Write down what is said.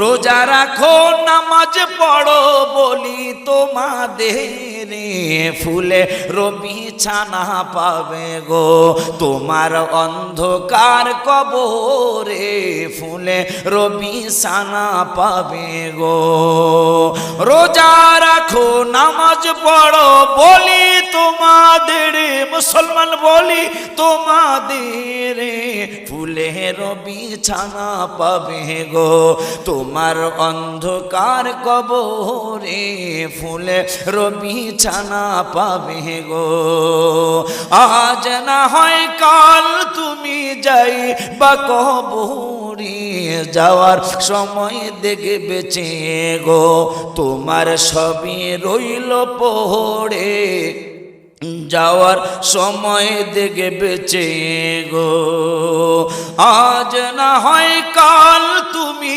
রোজা রাখো নামাজ পড়ো বলি তোমাদের, ফুলে রবি ছানা পাবে গো তোমার অন্ধকার কবরে, ফুলে রবি ছানা পাবে গো। রোজা রাখো নামাজ পড়ো বলি তোমাদের, মুসলমান বলি তোমাদের, ফুলে রবি ছানা পাবে গো তোমার অন্ধকার কবরে, ফুলে রবি ছানা পাবে গো। আজ না হয় কাল তুমি যাই বা কবরে, যাওয়ার সময় দেখে বেঁচে গো তোমার সবই রইল পড়ে, যাওয়ার সময় দেখে বেঁচে গো। আজ না হয় কাল তুমি